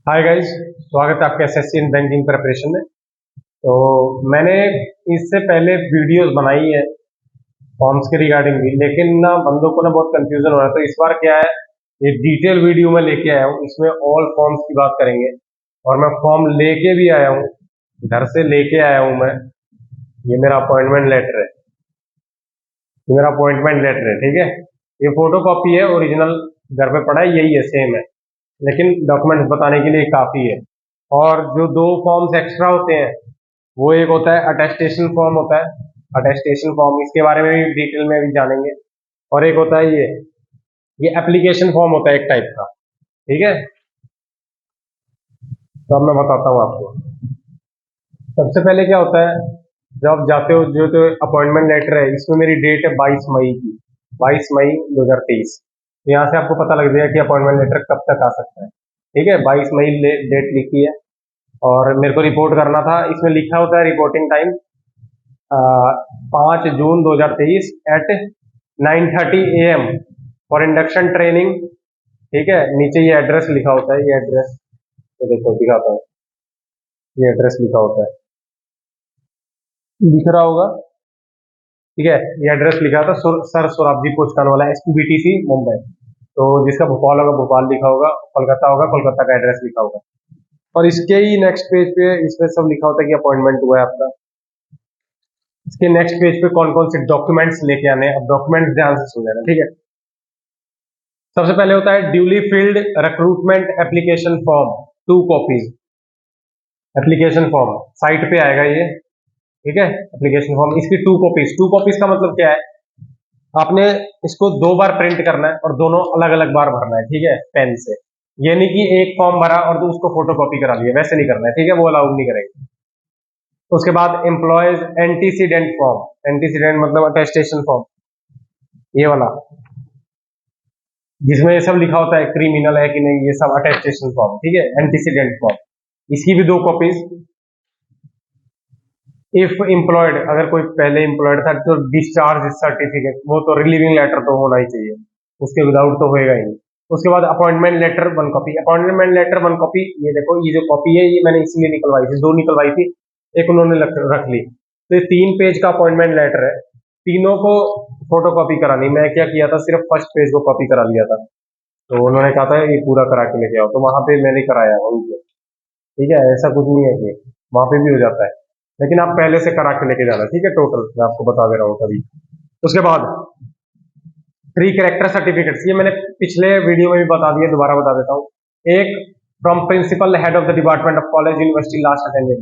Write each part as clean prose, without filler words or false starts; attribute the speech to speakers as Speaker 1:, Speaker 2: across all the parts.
Speaker 1: Hi guys, स्वागत है आपके एसएससी इन बैंकिंग प्रिपरेशन में। तो मैंने इससे पहले वीडियोस बनाई है फॉर्म्स के रिगार्डिंग भी, लेकिन ना बंदों को ना बहुत कंफ्यूजन हो रहा है। तो इस बार क्या है, ये डिटेल वीडियो में लेके आया हूँ। इसमें ऑल फॉर्म्स की बात करेंगे और मैं फॉर्म लेके भी आया हूँ, घर से लेके आया हूँ मैं। ये मेरा अपॉइंटमेंट लेटर है, ये मेरा अपॉइंटमेंट लेटर है, ठीक है। ये फोटो कॉपी है, ओरिजिनल घर पे पड़ा है, यही है, सेम है, लेकिन डॉक्यूमेंट्स बताने के लिए काफ़ी है। और जो दो फॉर्म्स एक्स्ट्रा होते हैं, वो एक होता है अटेस्टेशन फॉर्म होता है, अटेस्टेशन फॉर्म, इसके बारे में भी डिटेल में भी जानेंगे। और एक होता है ये एप्लीकेशन फॉर्म होता है एक टाइप का, ठीक है। तो अब मैं बताता हूँ आपको। सबसे पहले क्या होता है, जब आप जाते हो, जो तो अपॉइंटमेंट लेटर है, इसमें मेरी डेट है 22 मई की, 22 मई 2023। तो यहाँ से आपको पता लग जाएगा कि अपॉइंटमेंट लेटर कब तक आ सकता है, ठीक है। 22 मई डेट लिखी है और मेरे को रिपोर्ट करना था। इसमें लिखा होता है reporting time 5 June 2023 at 9:30 AM for induction training, ठीक है। नीचे ये एड्रेस लिखा होता है, ये एड्रेस, ये देखो दिखाता हूँ, ये एड्रेस लिखा होता है, दिख रहा होगा, ठीक है। ये एड्रेस लिखा था, सर सोराबजी पोस्टकान वाला, SPBTC मुंबई। तो जिसका भोपाल होगा भोपाल लिखा होगा, कोलकाता होगा कोलकाता का एड्रेस लिखा होगा। और इसके ही नेक्स्ट पेज पे इसमें सब लिखा होता है कि अपॉइंटमेंट हुआ है आपका। इसके नेक्स्ट पेज पे कौन कौन से डॉक्यूमेंट्स लेके आने हैं। अब डॉक्यूमेंट्स ध्यान से सुन लेना, ठीक है। सबसे पहले होता है duly field recruitment application form, 2 copies. Application form site पे आएगा ये, ठीक है। एप्लीकेशन फॉर्म, इसकी 2 कॉपीज। 2 कॉपीज का मतलब क्या है, आपने इसको 2 बार प्रिंट करना है और दोनों अलग अलग बार भरना है, ठीक है, पेन से। ये नहीं कि एक फॉर्म भरा और तो उसको फोटो कॉपी करा लिया, वैसे नहीं करना है, ठीक है, वो अलाउड नहीं करेंगे। उसके बाद एम्प्लॉयज एंटीसीडेंट फॉर्म, एंटीसीडेंट मतलब अटेस्टेशन फॉर्म, ये वाला, जिसमें ये सब लिखा होता है क्रिमिनल है कि नहीं, ये सब अटेस्टेशन फॉर्म, ठीक है, एंटीसीडेंट फॉर्म। इसकी भी 2 कॉपीज। इफ एम्प्लॉयड, अगर कोई पहले एम्प्लॉयड था तो डिस्चार्ज सर्टिफिकेट, वो तो रिलीविंग लेटर तो होना ही चाहिए, उसके विदाउट तो होएगा ही नहीं। उसके बाद appointment letter 1 copy, appointment letter 1 copy. ये देखो, ये जो कॉपी है ये मैंने इसलिए निकलवाई थी, 2 निकलवाई थी, एक उन्होंने रख ली। तो ये 3 पेज का अपॉइंटमेंट लेटर है, तीनों को फोटो कॉपी करानी। मैं क्या किया था, सिर्फ फर्स्ट पेज को कॉपी करा लिया था। तो उन्होंने कहा था ये पूरा करा के लेके आओ, तो वहां पे मैंने कराया वहीं पे, ठीक है। ऐसा कुछ नहीं है कि वहां पे भी हो जाता है, लेकिन आप पहले से करा के लेके जाना, ठीक है। टोटल मैं आपको बता दे रहा हूँ तभी। उसके बाद 3 कैरेक्टर सर्टिफिकेट्स, ये मैंने पिछले वीडियो में भी बता दिया, दोबारा बता देता हूँ। एक from principal head of the department of college university last attended,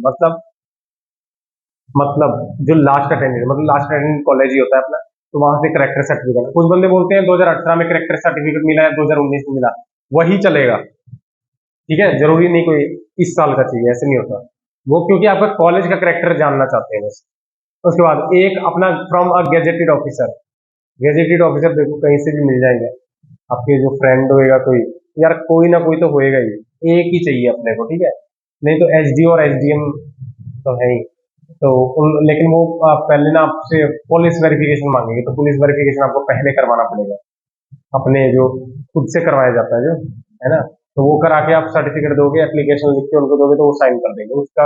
Speaker 1: मतलब जो लास्ट अटेंडेड, मतलब लास्ट अटेंडेड कॉलेज ही होता है अपना। तो वहां से करेक्टर सर्टिफिकेट, कुछ बंदे बोलते हैं 2018 में करेक्टर सर्टिफिकेट मिला है, 2019 में मिला, वही चलेगा, ठीक है। जरूरी नहीं कोई इस साल का चाहिए, ऐसे नहीं होता वो, क्योंकि आपका कॉलेज का करेक्टर जानना चाहते हैं बस। उसके बाद एक अपना from a gazetted officer, gazetted officer देखो कहीं से भी मिल जाएंगे, आपके जो फ्रेंड होएगा कोई, यार कोई ना कोई तो होएगा ही, एक ही चाहिए अपने को, ठीक है। नहीं तो SD और SDM तो है ही। तो लेकिन वो पहले ना आपसे पुलिस वेरिफिकेशन मांगेंगे, तो पुलिस वेरिफिकेशन आपको पहले करवाना पड़ेगा, अपने जो खुद से करवाया जाता है जो, है ना। तो वो करा के आप सर्टिफिकेट दोगे, एप्लीकेशन लिख के उनको दोगे, तो वो साइन कर देंगे, उसका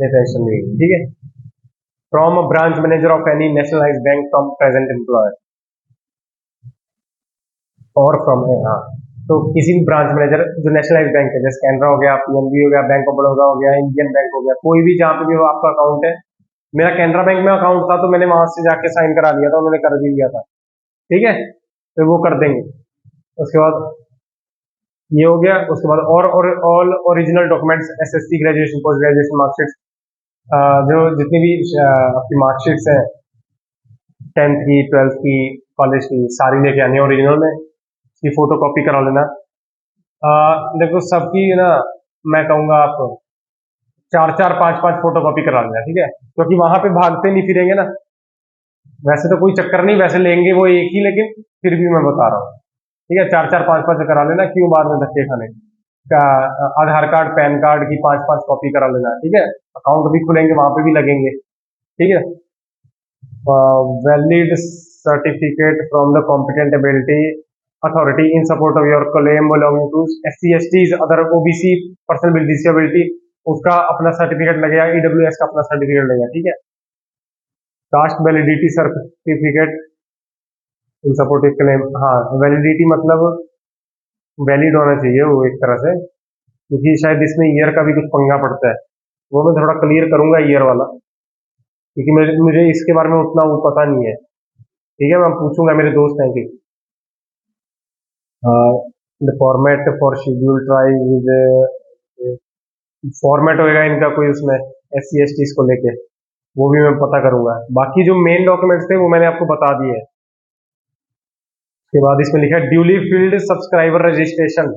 Speaker 1: टेंशन नहीं है, ठीक है। From a branch manager of any nationalise bank from present employer, और फ्रॉम, हाँ, तो किसी भी ब्रांच मैनेजर जो नेशनलाइज बैंक है, जैसे कैनरा हो गया, PNB हो गया, बैंक ऑफ बड़ौदा हो गया, इंडियन बैंक हो गया, कोई भी जहाँ पे भी वो आपका अकाउंट है। मेरा कैनरा बैंक में अकाउंट था, तो मैंने वहां से जाके साइन करा लिया था, उन्होंने कर भी दिया था, ठीक है। तो वो कर देंगे। उसके बाद ये हो गया। उसके बाद और all original documents, SSC graduation post graduation marksheet, जो जितनी भी आपकी मार्कशीट्स हैं, 10th की, 12th की, कॉलेज की, सारी लेके आनी है ओरिजिनल में, इसकी फोटो कॉपी करा लेना। देखो सबकी ना, मैं कहूंगा आप 4-4, 5-5 फोटो कॉपी करा लेना, ठीक है, क्योंकि वहां पे भागते नहीं फिरेंगे ना। वैसे तो कोई चक्कर नहीं, वैसे लेंगे वो एक ही, लेकिन फिर भी मैं बता रहा हूँ, ठीक है। 4-4, 5-5 करा लेना, क्यों बाद में धक्के खाने का। आधार कार्ड पैन कार्ड की 5-5 कॉपी करा लेना, ठीक है। अकाउंट भी खुलेंगे, वहां पे भी लगेंगे, ठीक है। Valid certificate from the competent ability authority in support of your claim belonging to SC/STs, other OBC, person with disability, उसका अपना सर्टिफिकेट लगेगा, EWS का अपना सर्टिफिकेट लगेगा, ठीक है। Cast validity certificate in supportive claim, हाँ वैलिडिटी मतलब वैलिड होना चाहिए वो एक तरह से, क्योंकि शायद इसमें ईयर का भी कुछ पंगा पड़ता है, वो मैं थोड़ा क्लियर करूंगा ईयर वाला, क्योंकि मुझे मुझे इसके बारे में उतना वो पता नहीं है, ठीक है। मैं पूछूंगा, मेरे दोस्त हैं कि the format for schedule tribe, format होएगा इनका कोई उसमें SC/ST को लेके, वो भी मैं पता करूंगा। बाकी जो मेन डॉक्यूमेंट्स थे वो मैंने आपको बता दिए हैं। उसके बाद इसमें लिखा है ड्यूली फील्ड सब्सक्राइबर रजिस्ट्रेशन,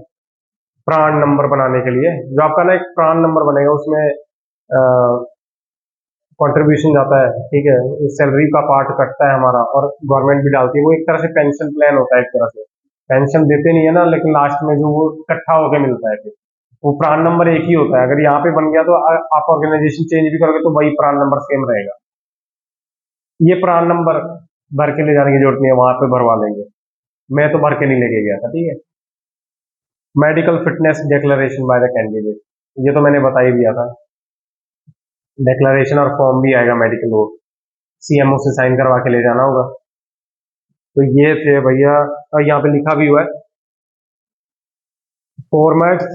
Speaker 1: प्राण नंबर बनाने के लिए जो आपका ना एक प्राण नंबर बनेगा, उसमें कंट्रीब्यूशन जाता है, ठीक है, सैलरी का पार्ट कटता है हमारा और गवर्नमेंट भी डालती है, वो एक तरह से पेंशन प्लान होता है, एक तरह से पेंशन देते नहीं है ना, लेकिन लास्ट में जो वो इकट्ठा होकर मिलता है, फिर वो प्राण नंबर एक ही होता है। अगर यहाँ पे बन गया तो आप ऑर्गेनाइजेशन चेंज भी करोगे तो वही प्राण नंबर सेम रहेगा। ये प्राण नंबर भर के ले जाने की जरूरत नहीं है, वहां पे भरवा लेंगे, मैं तो भर के नहीं लेके गया था, ठीक है। Medical fitness declaration by the candidate, ये तो मैंने बता ही दिया था। डिक्लेरेशन और फॉर्म भी आएगा मेडिकल, वो CMO से साइन करवा के ले जाना होगा। तो ये थे भैया, और यहाँ पे लिखा भी हुआ है formats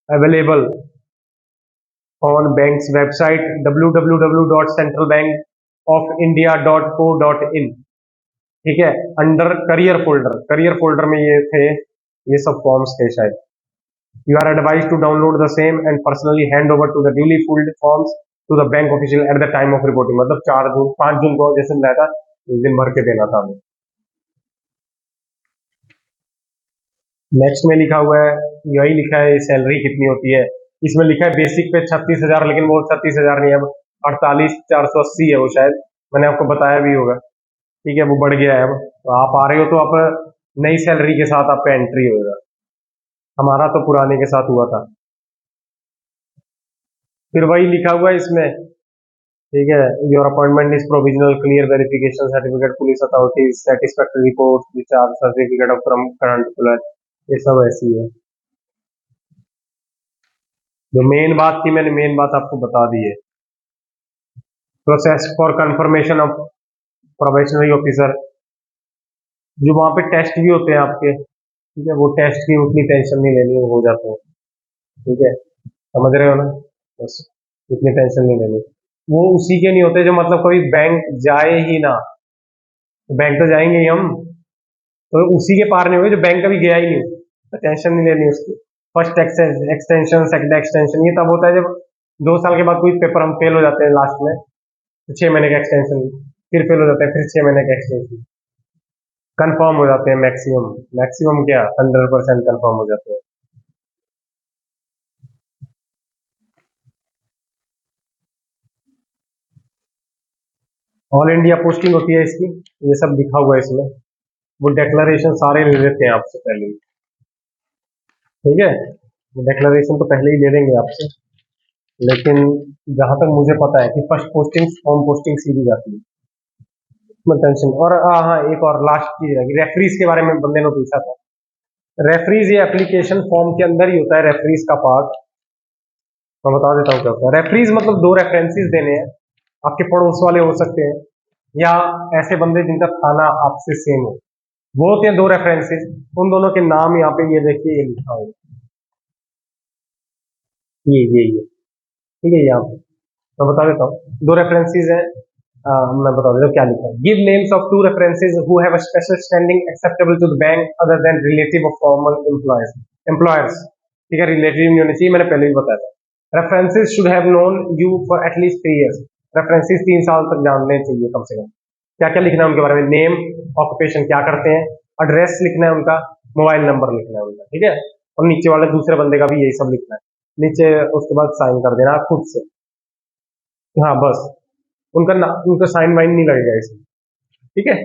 Speaker 1: available on banks website www.centralbankofindia.co.in, ठीक है। Under career folder, career folder में ये थे, ये सब फॉर्म्स थे शायद। You are advised to download the same and personally hand over to the duly filled forms to the bank official at the time of reporting, मतलब 5 जून को जैसे मिला था उस दिन भर के देना था हमें। नेक्स्ट में लिखा हुआ है, यही लिखा है सैलरी कितनी होती है, इसमें लिखा है बेसिक पे 36,000, लेकिन वो 36,000 नहीं है, अब 48,480 है वो, शायद मैंने आपको बताया भी होगा, ठीक है, वो बढ़ गया है अब। तो आप आ रहे हो तो आप नई सैलरी के साथ आपका एंट्री होगा, हमारा तो पुराने के साथ हुआ था। फिर वही लिखा हुआ है इसमें, ठीक है, your appointment is provisional, clear verification certificate, police authority satisfactory report, discharge certificate of current employ, ये सब ऐसी है। जो मेन बात थी मैंने मेन बात आपको बता दी है। Process for confirmation of probationary officer, जो वहां पे टेस्ट भी होते हैं आपके, ठीक है, वो टेस्ट की उतनी टेंशन नहीं लेनी, हो जाते हैं, ठीक है, समझ रहे हो ना, बस इतनी टेंशन नहीं लेनी। वो उसी के नहीं होते जो मतलब कभी बैंक जाए ही ना, बैंक तो जाएंगे ही हम, तो उसी के पार नहीं होंगे जो बैंक कभी गया ही नहीं, तो टेंशन नहीं लेनी उसकी। फर्स्ट एक्सटेंशन, सेकंड एक्सटेंशन, ये तब होता है जब 2 साल के बाद कोई पेपर हम फेल हो जाते हैं लास्ट में, तो 6 महीने का एक्सटेंशन, फिर फेल हो जाते हैं, फिर 6 महीने का एक्सटेंशन, कंफर्म हो जाते हैं मैक्सिमम, मैक्सिमम क्या 100% कंफर्म हो जाते हैं। ऑल इंडिया पोस्टिंग होती है इसकी, ये सब लिखा हुआ है इसमें, वो डिक्लेरेशन सारे ले लेते हैं आपसे पहले ही, ठीक है, डिक्लेरेशन तो पहले ही ले लेंगे आपसे, लेकिन जहां तक मुझे पता है कि फर्स्ट पोस्टिंग फॉर्म पोस्टिंग सीधी जाती है, इसमें टेंशन। और हाँ, एक और लास्ट चीज रहेगी, रेफरीज के बारे में बंदे ने पूछा था। रेफरीज ये एप्लीकेशन फॉर्म के अंदर ही होता है, रेफरीज का पार्ट मैं बता देता हूँ क्या होता है। रेफरीज मतलब 2 रेफरेंसेस देने हैं, आपके पड़ोस वाले हो सकते हैं या ऐसे बंदे जिनका थाना आपसे सेम हो, वो होते हैं 2 रेफरेंसेस, उन दोनों के नाम यहाँ पे ये देखिए, ये लिखा हुआ, ये ठीक है, यहाँ पे मैं बता देता हूँ, 2 रेफरेंसेस हैं, मैं बता देता हूँ क्या लिखा है। Give names of 2 references who have a special standing acceptable to the bank other than relative of formal employers, ठीक है, रिलेटिव नहीं होने चाहिए, मैंने पहले भी बताया था। References should have known you for at least 3 years, references 3 साल तक जानने चाहिए कम से कम। क्या क्या लिखना है उनके बारे में, नेम, ऑक्यूपेशन क्या करते हैं, एड्रेस लिखना है उनका, मोबाइल नंबर लिखना है उनका, ठीक है, और नीचे वाले दूसरे बंदे का भी यही सब लिखना है नीचे, उसके बाद साइन कर देना खुद से, हाँ बस, उनका साइन वाइन नहीं लगेगा इसमें, ठीक है।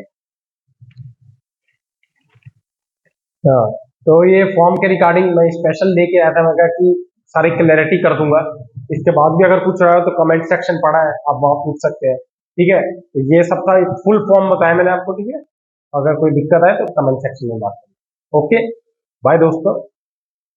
Speaker 1: हाँ, तो ये फॉर्म के रिगार्डिंग मैं स्पेशल लेके आया था, मैं कहा कि सारी क्लैरिटी कर दूंगा, इसके बाद भी अगर कुछ रहा हो तो कमेंट सेक्शन पड़ा है, आप वहां पूछ सकते हैं, ठीक है। तो ये सब था, फुल फॉर्म बताया मैंने आपको, ठीक है, अगर कोई दिक्कत आए तो कमेंट सेक्शन में बात करें। ओके, बाय दोस्तों।